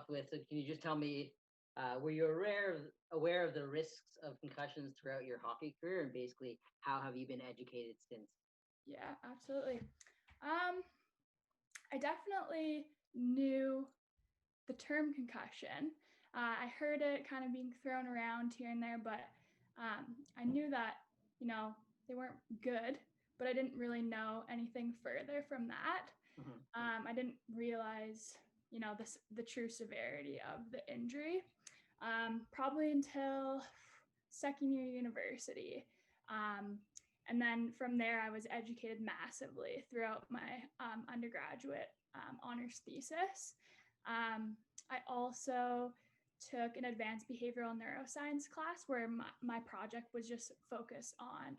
with. So can you just tell me, were you aware of the risks of concussions throughout your hockey career, and basically how have you been educated since? Yeah, absolutely. I definitely knew the term concussion. I heard it kind of being thrown around here and there, but I knew that, they weren't good, but I didn't really know anything further from that. I didn't realize, the true severity of the injury, probably until second year university. And then from there, I was educated massively throughout my undergraduate honors thesis. I also took an advanced behavioral neuroscience class where my project was just focused on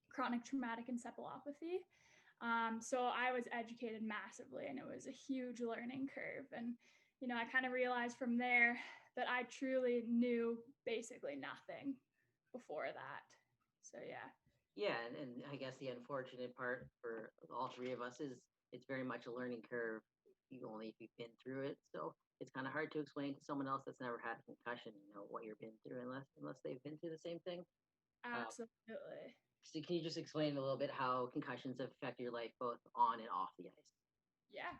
chronic traumatic encephalopathy. So I was educated massively, and it was a huge learning curve. And, I kind of realized from there that I truly knew basically nothing before that. So, yeah. Yeah, and I guess the unfortunate part for all three of us is it's very much a learning curve, if you've been through it. So it's kind of hard to explain to someone else that's never had a concussion, what you've been through unless they've been through the same thing. Absolutely. So can you just explain a little bit how concussions affect your life both on and off the ice? Yeah.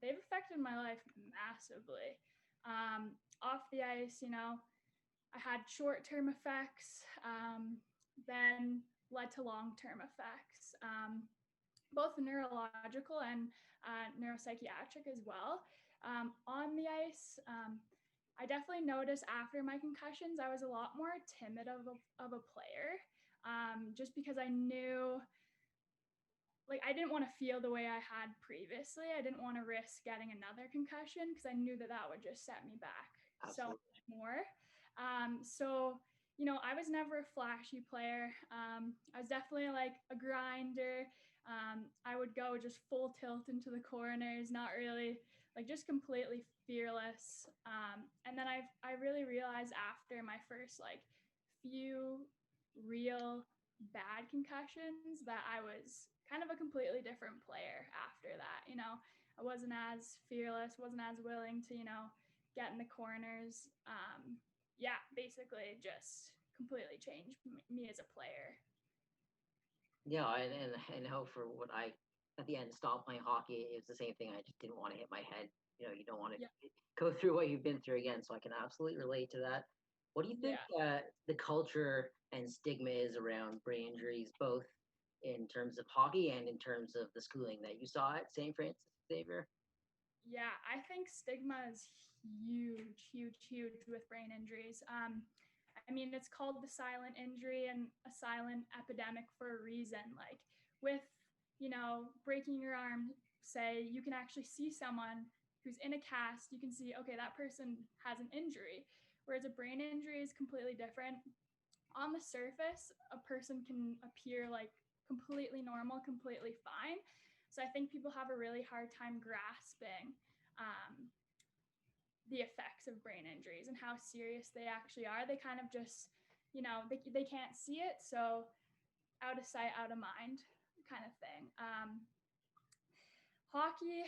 They've affected my life massively. Off the ice, I had short-term effects, then led to long-term effects, both neurological and neuropsychiatric as well. On the ice, I definitely noticed after my concussions, I was a lot more timid of a player, just because I knew, I didn't want to feel the way I had previously. I didn't want to risk getting another concussion because I knew that would just set me back so much more. So, I was never a flashy player. I was definitely a grinder. I would go just full tilt into the corners, not really, just completely fearless. And then I really realized after my first few real bad concussions that I was kind of a completely different player after that. I wasn't as fearless, wasn't as willing to, get in the corners. Yeah, basically just completely changed me as a player. Yeah, and I know for what I at the end stopped playing hockey, it was the same thing. I just didn't want to hit my head. You don't want to Yeah. go through what you've been through again. So I can absolutely relate to that. What do you think Yeah. the culture and stigma is around brain injuries, both in terms of hockey and in terms of the schooling that you saw at St. Francis Xavier? Yeah, I think stigma is huge, huge, huge with brain injuries. I mean, it's called the silent injury and a silent epidemic for a reason. With, breaking your arm, say, you can actually see someone who's in a cast, you can see, okay, that person has an injury. Whereas a brain injury is completely different. On the surface, a person can appear completely normal, completely fine. So I think people have a really hard time grasping the effects of brain injuries and how serious they actually are. They kind of just, they can't see it. So out of sight, out of mind kind of thing. Hockey,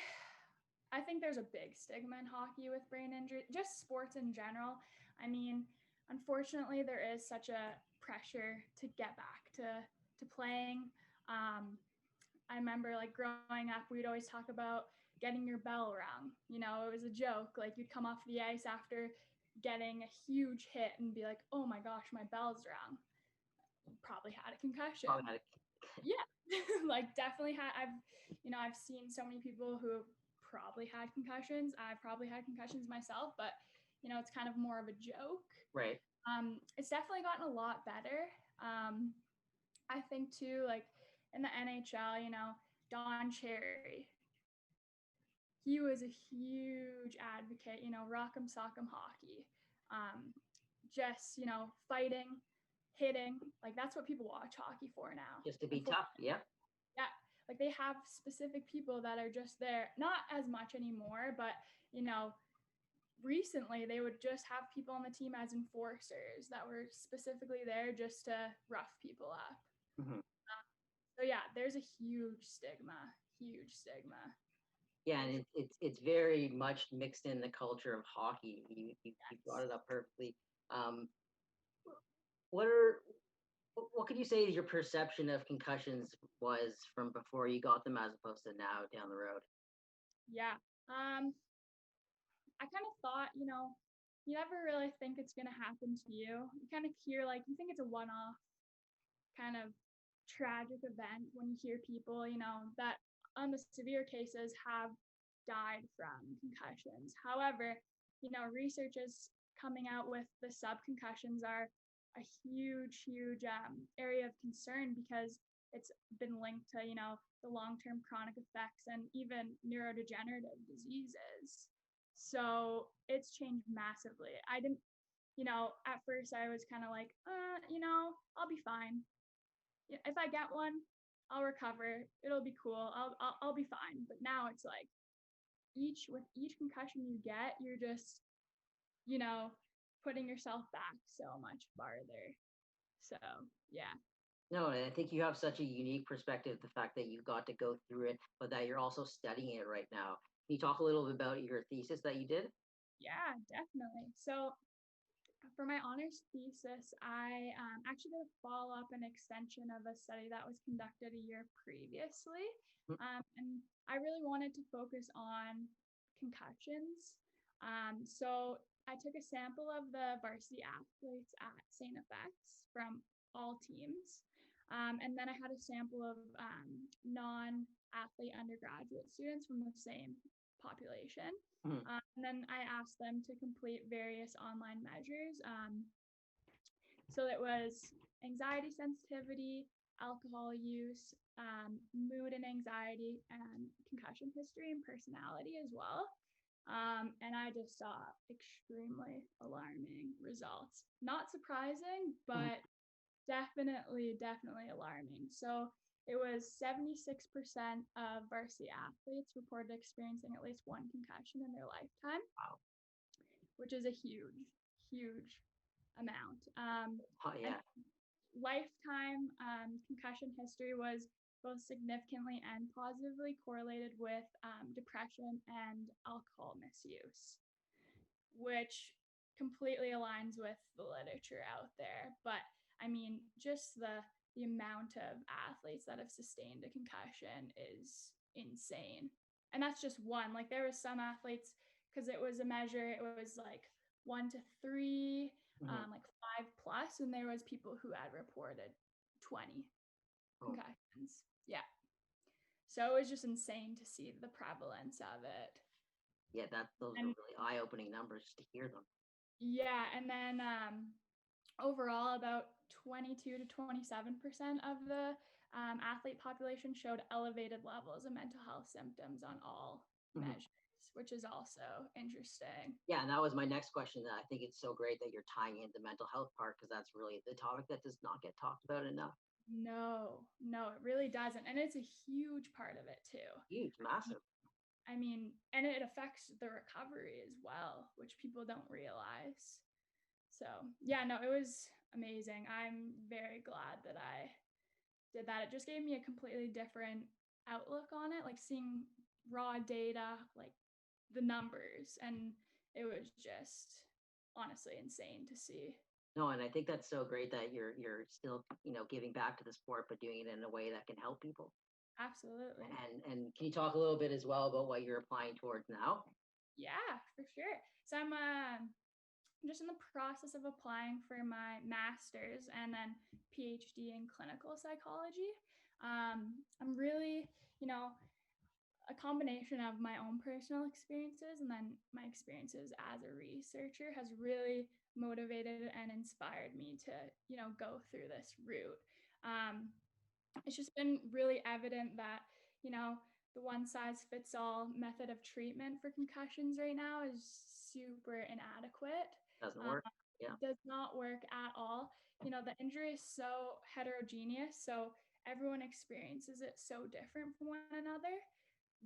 I think there's a big stigma in hockey with brain injury, just sports in general. I mean, unfortunately, there is such a pressure to get back to playing. I remember growing up, we'd always talk about getting your bell rung. It was a joke. You'd come off the ice after getting a huge hit and be like, oh my gosh, my bell's rung. Probably had a concussion. Yeah. Definitely had. I've seen so many people who probably had concussions. I've probably had concussions myself, but it's kind of more of a joke. Right. It's definitely gotten a lot better. I think too, in the NHL, Don Cherry, he was a huge advocate, rock'em sock'em hockey. Just, fighting, hitting, that's what people watch hockey for now. Just to be tough, yeah. Yeah, they have specific people that are just there, not as much anymore, but, recently they would just have people on the team as enforcers that were specifically there just to rough people up. Mm-hmm. So yeah, there's a huge stigma. Yeah, and it's very much mixed in the culture of hockey. You brought it up perfectly. Um, what are what could you say your perception of concussions was from before you got them as opposed to now down the road? Yeah. I kind of thought, you never really think it's going to happen to you. You kind of hear, like, you think it's a one off kind of tragic event when you hear people, that on the severe cases have died from concussions. However, research is coming out with the subconcussions are a huge, huge area of concern because it's been linked to, the long-term chronic effects and even neurodegenerative diseases. So it's changed massively. I didn't, at first I was kind of like, I'll be fine. If I get one, I'll recover. It'll be cool. I'll be fine. But now it's like with each concussion you get, you're just, you know, putting yourself back so much farther. So yeah. No, and I think you have such a unique perspective, the fact that you got to go through it, but that you're also studying it right now. Can you talk a little bit about your thesis that you did? Yeah, definitely. So for my honors thesis, I actually did a follow up and extension of a study that was conducted a year previously. Mm. And I really wanted to focus on concussions. So I took a sample of the varsity athletes at St. FX from all teams. And then I had a sample of non athlete undergraduate students from the same population. Mm. And then I asked them to complete various online measures. So it was anxiety sensitivity, alcohol use, mood and anxiety, and concussion history and personality as well. And I just saw extremely alarming results. Not surprising, Mm. but definitely alarming. So it was 76% of varsity athletes reported experiencing at least one concussion in their lifetime, Wow. which is a huge, huge amount. Oh, And yeah. lifetime concussion history was both significantly and positively correlated with depression and alcohol misuse, which completely aligns with the literature out there. But I mean, just the amount of athletes that have sustained a concussion is insane. And that's just one. Like there was some athletes, because it was a measure, it was like 1 to 3, Mm-hmm. like 5+, and there was people who had reported 20 Oh, concussions. Yeah. So it was just insane to see the prevalence of it. yeah, those are And really eye-opening numbers just to hear them. yeah, and then overall, about 22 to 27% of the athlete population showed elevated levels of mental health symptoms on all Mhm. measures, which is also interesting. Yeah, and that was my next question. That I think it's so great that you're tying in the mental health part because that's really the topic that does not get talked about enough. No, it really doesn't. And it's a huge part of it too. Huge, massive. I mean, and it affects the recovery as well, which people don't realize. So, yeah, no, it was amazing. I'm very glad that I did that. It just gave me a completely different outlook on it, like seeing raw data, like the numbers, and it was just honestly insane to see. No, and I think that's so great that you're still giving back to the sport, but doing it in a way that can help people. Absolutely. And can you talk a little bit as well about what you're applying towards now? Yeah, for sure. So I'm just in the process of applying for my master's and then PhD in clinical psychology. I'm really, a combination of my own personal experiences and then my experiences as a researcher has really motivated and inspired me to, go through this route. Um, it's just been really evident that, the one size fits all method of treatment for concussions right now is super inadequate. Doesn't Um, work? Yeah. does not work at all. The injury is so heterogeneous, so everyone experiences it so different from one another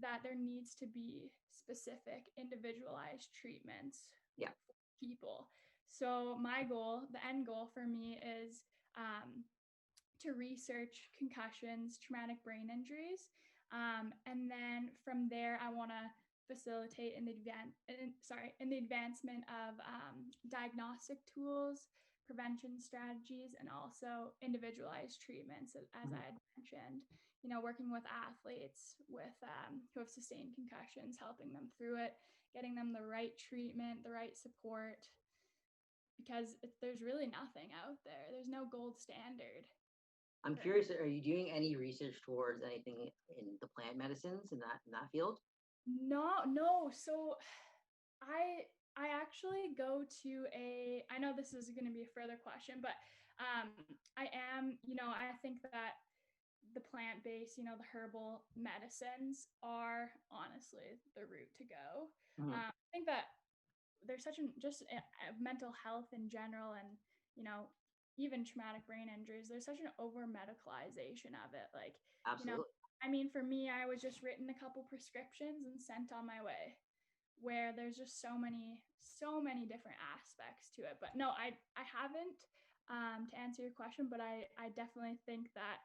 that there needs to be specific individualized treatments Yeah. for people. So my goal, the end goal for me is to research concussions, traumatic brain injuries, And then from there, I want to facilitate in the advancement of diagnostic tools, prevention strategies, and also individualized treatments, as I had mentioned. Working with athletes with who have sustained concussions, helping them through it, getting them the right treatment, the right support, because there's really nothing out there. There's no gold standard. I'm curious, are you doing any research towards anything in the plant medicines in that field? No. So I actually go to I know this is going to be a further question, but I am, I think that the plant-based, the herbal medicines are honestly the route to go. I think that there's such a mental health in general, and even traumatic brain injuries, there's such an over medicalization of it. Like, Absolutely. I mean, for me, I was just written a couple prescriptions and sent on my way, where there's just so many different aspects to it. But no, I haven't, to answer your question, but I definitely think that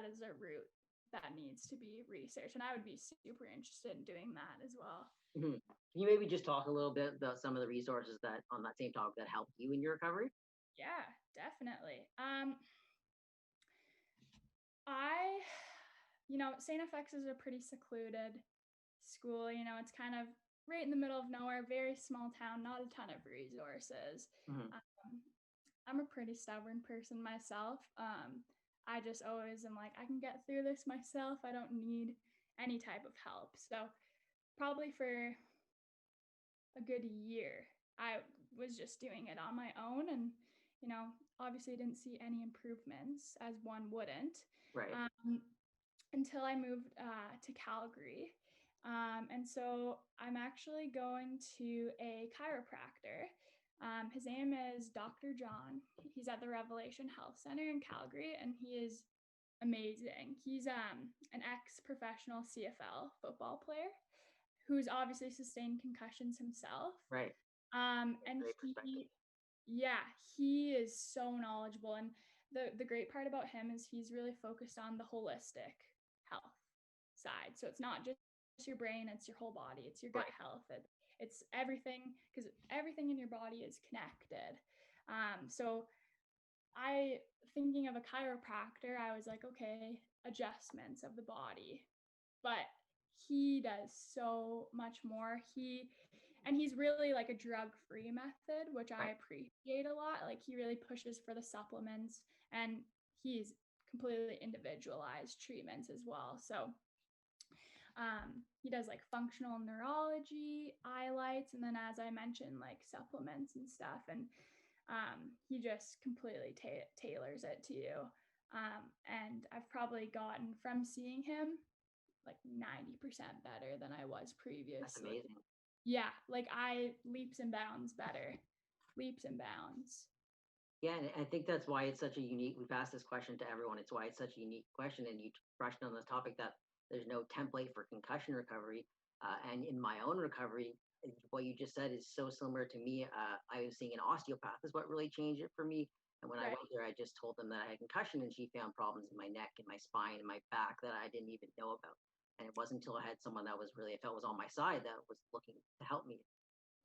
is a route that needs to be researched, and I would be super interested in doing that as well. Can you maybe just talk a little bit about some of the resources that on that same topic that helped you in your recovery? Yeah, definitely. St. FX is a pretty secluded school. It's kind of right in the middle of nowhere, very small town, not a ton of resources. I'm a pretty stubborn person myself. I just always am like, I can get through this myself. I don't need any type of help. So probably for a good year, I was just doing it on my own, and obviously didn't see any improvements, as one wouldn't. Right. Until I moved to Calgary. And so I'm actually going to a chiropractor. His name is Dr. John. He's at the Revelation Health Center in Calgary, and he is amazing. He's an ex-professional CFL football player who's obviously sustained concussions himself. Right. And he is so knowledgeable. And the great part about him is he's really focused on the holistic health side. So it's not just your brain, it's your whole body, it's your gut health, it's everything, because everything in your body is connected. So thinking of a chiropractor, I was like, okay, adjustments of the body, but he does so much more. He's really like a drug-free method, which I appreciate a lot. Like, he really pushes for the supplements, and he's completely individualized treatments as well. So he does like functional neurology, highlights, and then, as I mentioned, like supplements and stuff. And he just completely tailors it to you. And I've probably gotten, from seeing him, like 90% better than I was previously. That's amazing. Yeah, like leaps and bounds better. Leaps and bounds. Yeah, and I think that's why it's such a unique, we've asked this question to everyone. It's why it's such a unique question. And you brushed on this topic that there's no template for concussion recovery. And in my own recovery, what you just said is so similar to me. I was seeing an osteopath is what really changed it for me. And when I went there, I just told them that I had concussion, and she found problems in my neck and my spine and my back that I didn't even know about. And it wasn't until I had someone that was really, I felt was on my side, that was looking to help me.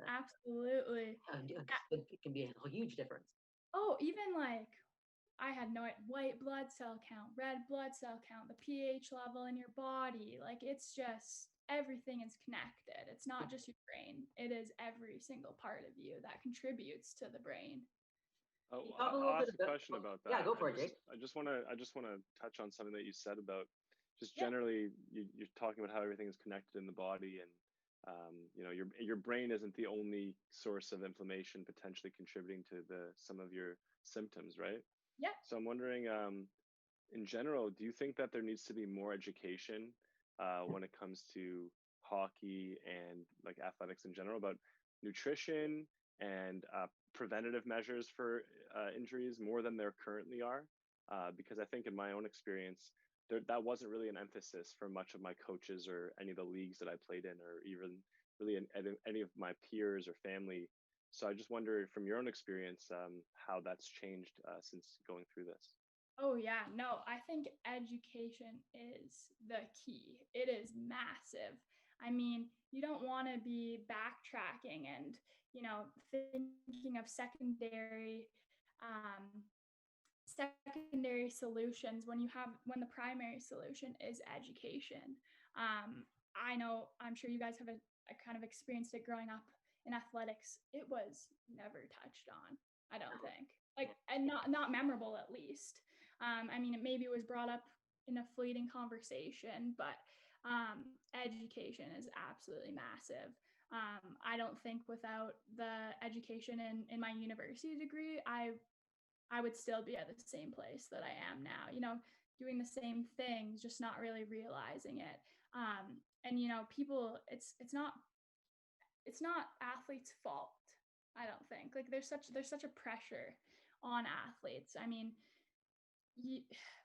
Absolutely. It can be a huge difference. Oh, even like, I had no white blood cell count, red blood cell count, the pH level in your body. Like, it's just, everything is connected. It's not just your brain. It is every single part of you that contributes to the brain. I'll ask a question about that. Yeah, go for it, Jake. I just want to touch on something that you said about just generally you're talking about how everything is connected in the body, and your brain isn't the only source of inflammation potentially contributing to some of your symptoms, right? Yeah. So I'm wondering, in general, do you think that there needs to be more education when it comes to hockey and like athletics in general about nutrition and preventative measures for injuries more than there currently are? Because I think in my own experience, that wasn't really an emphasis for much of my coaches or any of the leagues that I played in, or even really any of my peers or family. So I just wonder, from your own experience, how that's changed since going through this. Oh, yeah. No, I think education is the key. It is massive. I mean, you don't want to be backtracking and, thinking of um, secondary solutions when the primary solution is education. I'm sure you guys have a kind of experienced it growing up in athletics. It was never touched on, I don't think. And not memorable, at least. I mean, it was brought up in a fleeting conversation, but education is absolutely massive. I don't think without the education in my university degree, I would still be at the same place that I am now, doing the same things, just not really realizing it. And people, it's not athletes' fault. I don't think. Like there's such a pressure on athletes. I mean,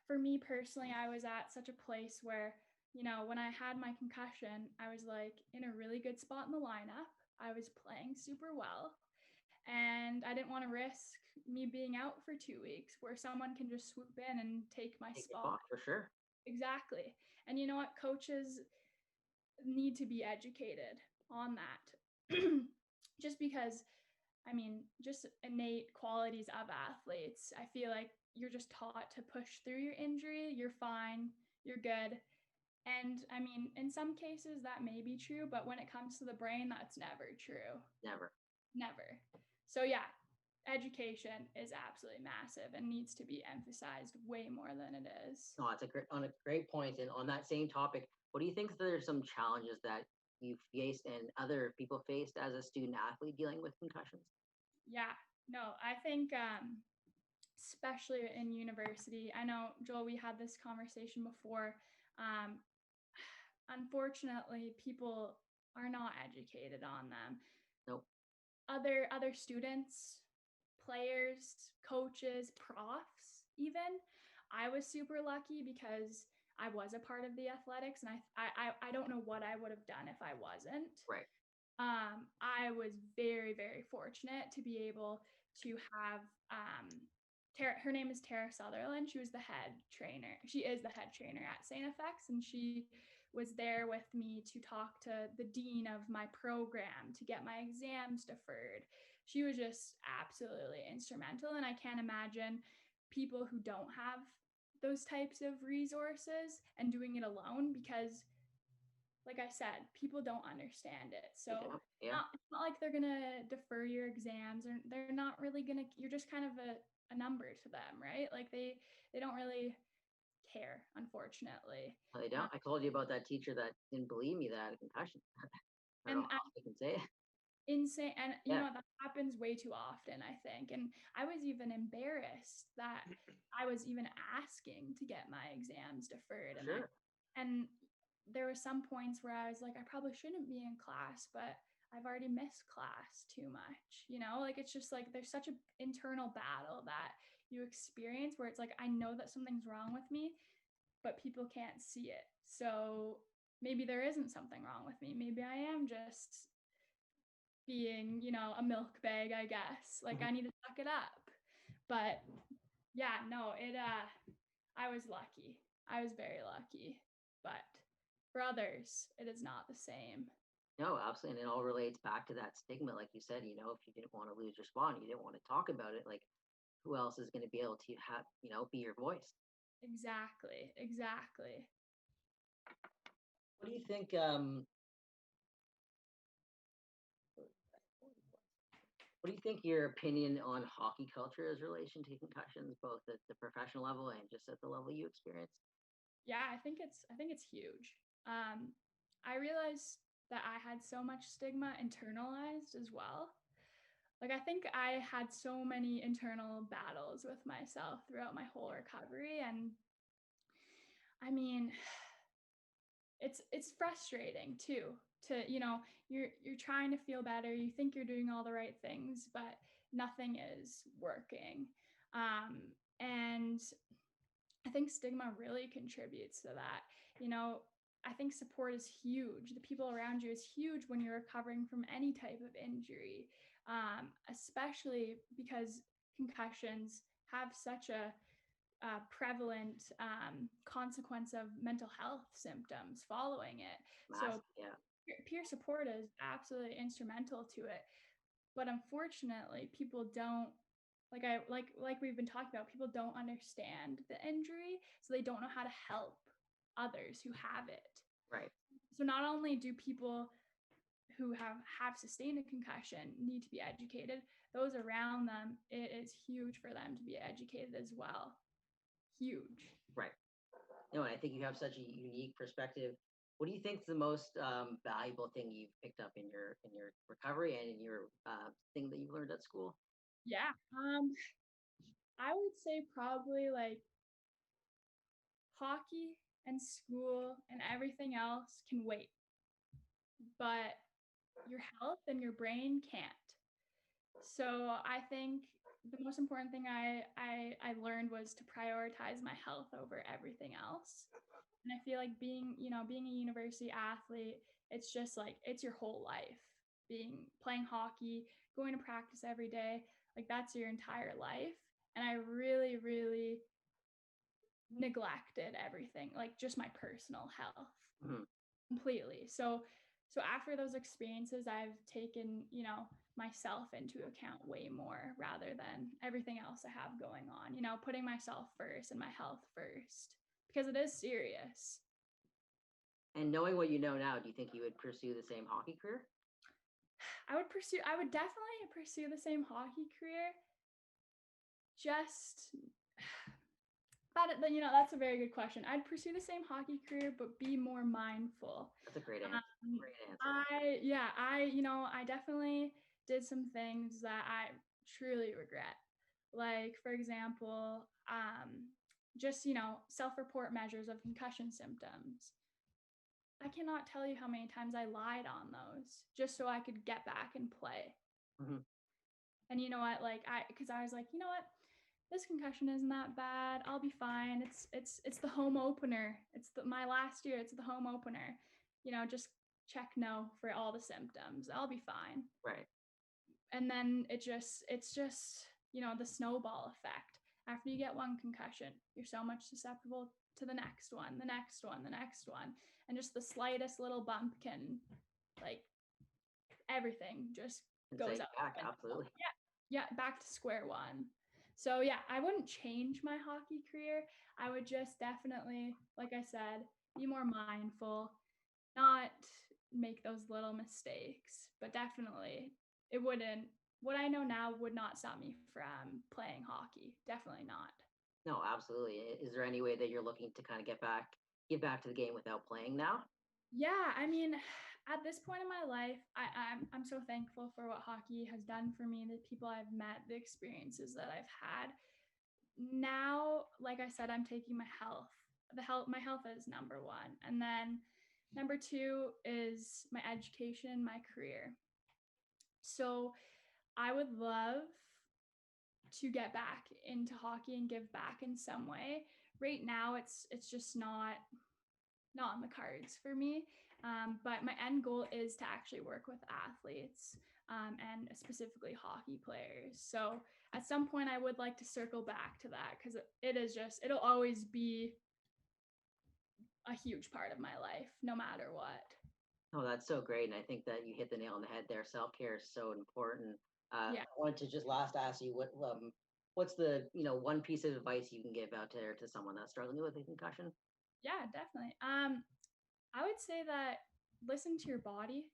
for me personally, I was at such a place where, when I had my concussion, I was like in a really good spot in the lineup. I was playing super well, and I didn't want to risk me being out for 2 weeks where someone can just swoop in and take my spot. For sure. Exactly. And you know what? Coaches need to be educated on that. Just because, I mean, just innate qualities of athletes. I feel like you're just taught to push through your injury. You're fine. You're good. And I mean, in some cases that may be true, but when it comes to the brain, that's never true. Never. So yeah, education is absolutely massive and needs to be emphasized way more than it is. No, it's a great point. And on that same topic, what do you think there's some challenges that you faced and other people faced as a student athlete dealing with concussions? Yeah, no, I think especially in university, I know, Joel, we had this conversation before. Unfortunately, people are not educated on them. Nope. Other students, players, coaches, profs, even. I was super lucky because I was a part of the athletics, and I don't know what I would have done if I wasn't. Right. I was very, very fortunate to be able to have her name is Tara Sutherland. She was the head trainer. She is the head trainer at St. FX, and she was there with me to talk to the dean of my program to get my exams deferred. She was just absolutely instrumental, and I can't imagine people who don't have those types of resources and doing it alone, because like I said, people don't understand it. So it's not like they're gonna defer your exams, or they're not really gonna, you're just kind of a number to them, right? Like they don't really care, unfortunately. They don't. I told you about that teacher that didn't believe me that I had a concussion. I don't know how I can say it. Insane. And you know, that happens way too often, I think. And I was even embarrassed that I was even asking to get my exams deferred. Sure. And there were some points where I was like, I probably shouldn't be in class, but I've already missed class too much. Like it's just like there's such an internal battle that you experience where it's like, I know that something's wrong with me, but people can't see it. So maybe there isn't something wrong with me. Maybe I am just being, a milk bag, I guess. Like I need to suck it up. But yeah, no, I was lucky. I was very lucky. But for others, it is not the same. No, absolutely. And it all relates back to that stigma. Like you said, if you didn't want to lose your spot and you didn't want to talk about it, like who else is going to be able to have, be your voice? Exactly. What do you think? What do you think your opinion on hockey culture is in relation to concussions, both at the professional level and just at the level you experience? Yeah, I think it's huge. I realized that I had so much stigma internalized as well. Like I think I had so many internal battles with myself throughout my whole recovery, and I mean, it's frustrating too. You're trying to feel better. You think you're doing all the right things, but nothing is working. And I think stigma really contributes to that. I think support is huge. The people around you is huge when you're recovering from any type of injury, especially because concussions have such a prevalent consequence of mental health symptoms following it. Massive, So yeah. peer support is absolutely instrumental to it. But unfortunately, people don't, like we've been talking about, people don't understand the injury, so they don't know how to help others who have it. Right. So not only do people who have sustained a concussion need to be educated, those around them, it is huge for them to be educated as well. Huge. Right. No, and I think you have such a unique perspective. What do you think is the most valuable thing you've picked up in your recovery and in your thing that you learned at school? Yeah. I would say probably like hockey and school and everything else can wait, but your health and your brain can't. So I think the most important thing I learned was to prioritize my health over everything else. And I feel like being a university athlete, it's just like it's your whole life. Playing hockey, going to practice every day, like that's your entire life. And I really, really neglected everything, like just my personal health Mhm. completely. So after those experiences, I've taken, myself into account way more rather than everything else I have going on, putting myself first and my health first because it is serious. And knowing what you know now, do you think you would pursue the same hockey career? I would definitely pursue the same hockey career. Just that's a very good question. I'd pursue the same hockey career, but be more mindful. That's a great answer. Great answer. I definitely did some things that I truly regret. Like, for example, just, self-report measures of concussion symptoms. I cannot tell you how many times I lied on those just so I could get back and play. Mhm. And you know what, because I was like, you know what, this concussion isn't that bad. I'll be fine. It's the home opener. My last year. It's the home opener. Just check no for all the symptoms. I'll be fine. Right. And then it's just the snowball effect. After you get one concussion, you're so much susceptible to the next one, the next one, the next one, and just the slightest little bump can, like, everything just goes up. Back, absolutely. Yeah, back to square one. So yeah, I wouldn't change my hockey career. I would just definitely, like I said, be more mindful, not make those little mistakes, but definitely what I know now would not stop me from playing hockey. Definitely not. No, absolutely. Is there any way that you're looking to kind of get back to the game without playing now? Yeah, I mean, at this point in my life, I'm so thankful for what hockey has done for me, the people I've met, the experiences that I've had. Now, like I said, I'm taking my health. My health is number one. And then number two is my education, my career. So I would love to get back into hockey and give back in some way. Right now, it's just not on the cards for me. But my end goal is to actually work with athletes and specifically hockey players. So at some point, I would like to circle back to that because it'll always be a huge part of my life, no matter what. Oh, that's so great. And I think that you hit the nail on the head there. Self-care is so important. Yeah. I wanted to just last ask you what's the, one piece of advice you can give out there to someone that's struggling with a concussion? Yeah, definitely. I would say that listen to your body.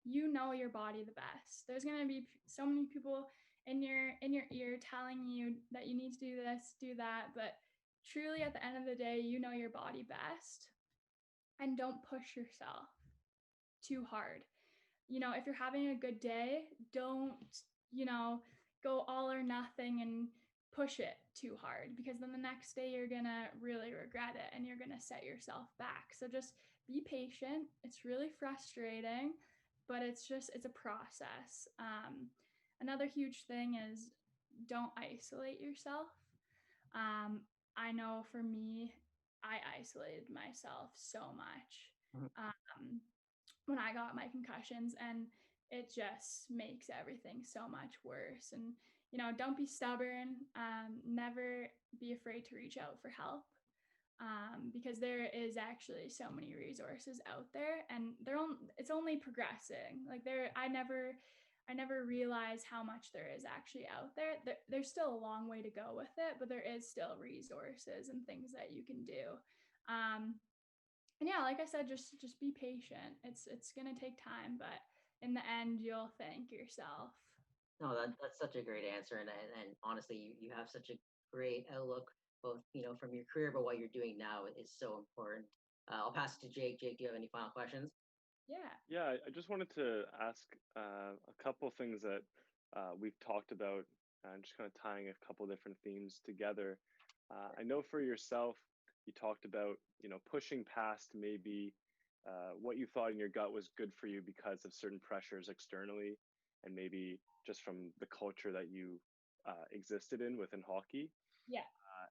You know your body the best. There's gonna be so many people in your ear telling you that you need to do this, do that, but truly at the end of the day, you know your body best. And don't push yourself too hard. If you're having a good day, don't, go all or nothing and push it too hard because then the next day you're going to really regret it and you're going to set yourself back. So just be patient. It's really frustrating, but it's a process. Another huge thing is don't isolate yourself. I know for me, I isolated myself so much. Mhm. When I got my concussions, and it just makes everything so much worse. And don't be stubborn. Never be afraid to reach out for help. Because there is actually so many resources out there, and it's only progressing. Like I never realized how much there is actually out there. There's still a long way to go with it, but there is still resources and things that you can do. And yeah, like I said, just be patient. It's gonna take time, but in the end, you'll thank yourself. No, that's such a great answer, and honestly, you have such a great outlook, both from your career, but what you're doing now is so important. I'll pass it to Jake. Jake, do you have any final questions? Yeah. Yeah, I just wanted to ask a couple things that we've talked about, and just kind of tying a couple different themes together. I know for yourself, you talked about, pushing past maybe what you thought in your gut was good for you because of certain pressures externally, and maybe just from the culture that you existed in within hockey. Yeah.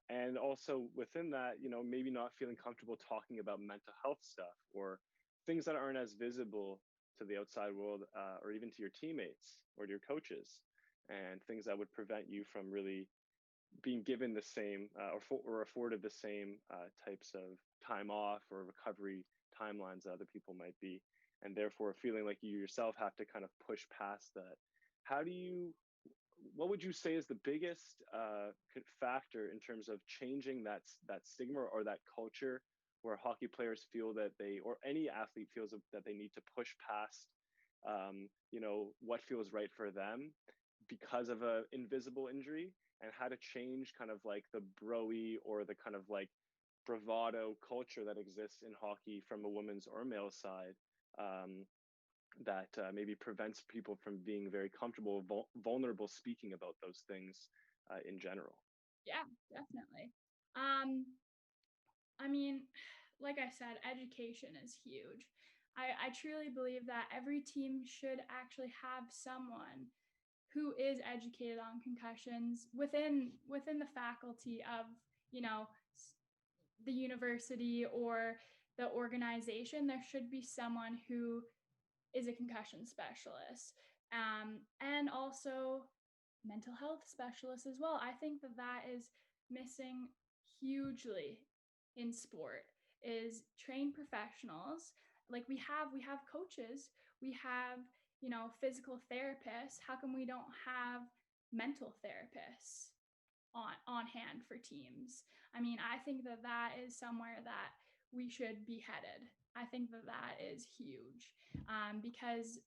And also within that, maybe not feeling comfortable talking about mental health stuff or things that aren't as visible to the outside world, or even to your teammates or to your coaches, and things that would prevent you from really being given the same or afforded the same types of time off or recovery timelines that other people might be, and therefore feeling like you yourself have to kind of push past that. How do you What would you say is the biggest factor in terms of changing that stigma or that culture where hockey players feel that or any athlete feels that they need to push past, what feels right for them because of a invisible injury, and how to change kind of like the broy or the kind of like bravado culture that exists in hockey from a women's or male side, that maybe prevents people from being very comfortable, vulnerable speaking about those things in general. Yeah, definitely. I mean, like I said, education is huge. I truly believe that every team should actually have someone who is educated on concussions within the faculty of, the university or the organization. There should be someone who is a concussion specialist, and also mental health specialists as well. I think that is missing hugely in sport, is trained professionals. Like we have coaches, we have, physical therapists. How come we don't have mental therapists on hand for teams? I mean, I think that is somewhere that we should be headed. I think that is huge, because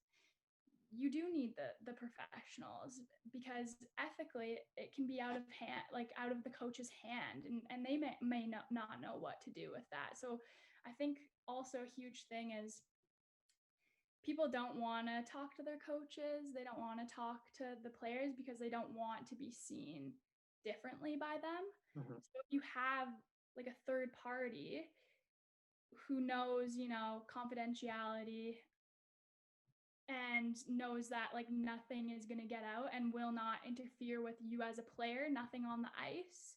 you do need the professionals, because ethically it can be out of hand, like out of the coach's hand, and they may not know what to do with that. So I think also a huge thing is people don't want to talk to their coaches. They don't want to talk to the players because they don't want to be seen differently by them. Mm-hmm. So if you have like a third party who knows, confidentiality, and knows that like nothing is going to get out and will not interfere with you as a player, nothing on the ice,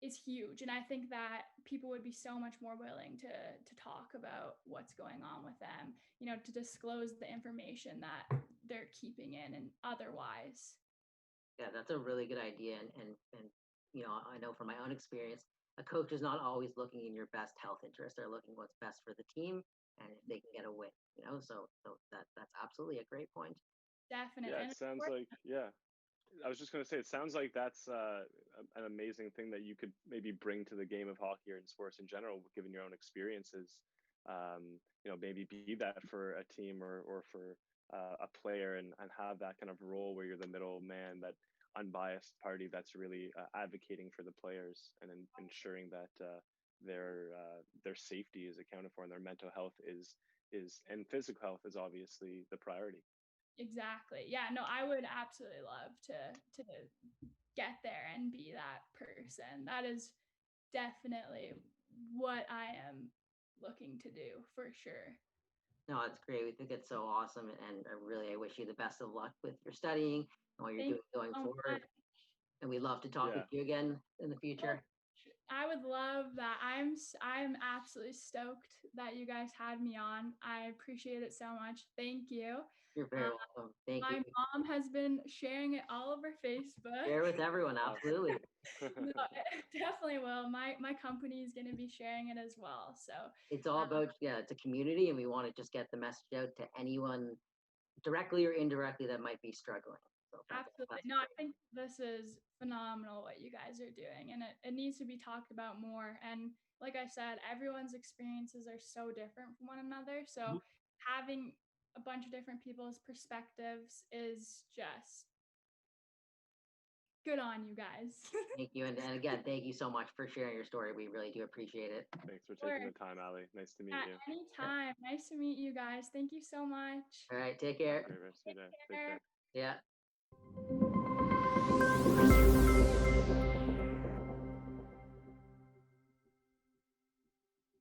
is huge. And I think that people would be so much more willing to talk about what's going on with them, to disclose the information that they're keeping in and otherwise. Yeah, that's a really good idea, and I know from my own experience, a coach is not always looking in your best health interest. They're looking what's best for the team, and if they can get a win, so that's absolutely a great point. Definitely. Yeah, And it sounds like, yeah. I was just going to say, it sounds like that's an amazing thing that you could maybe bring to the game of hockey or in sports in general, given your own experiences. Maybe be that for a team or for a player, and have that kind of role where you're the middleman, that unbiased party that's really advocating for the players and ensuring that their safety is accounted for, and their mental health is and physical health is obviously the priority. Exactly. Yeah, no, I would absolutely love to get there and be that person. That is definitely what I am looking to do, for sure. No, it's great. We think it's so awesome, and I wish you the best of luck with your studying and what you're Thank doing you going so forward. much. And we'd love to talk with Yeah. you again in the Oh, future. I would love that. I'm absolutely stoked that you guys had me on. I appreciate it so much. Thank you. You're very welcome. Thank My you. mom has been sharing it all over Facebook. Share with everyone, absolutely. No, definitely will. My company is going to be sharing it as well. So It's all about, yeah, it's a community, and we want to just get the message out to anyone directly or indirectly that might be struggling. So absolutely. No, I think this is phenomenal what you guys are doing, and it needs to be talked about more. And like I said, everyone's experiences are so different from one another. So having a bunch of different people's perspectives is just good on you guys. Thank you. And again, thank you so much for sharing your story. We really do appreciate it. Thanks for taking the time, Allie. Nice to meet you. Anytime. Nice to meet you guys. Thank you so much. All right, take care. Have a great rest of your day. Take care. Yeah.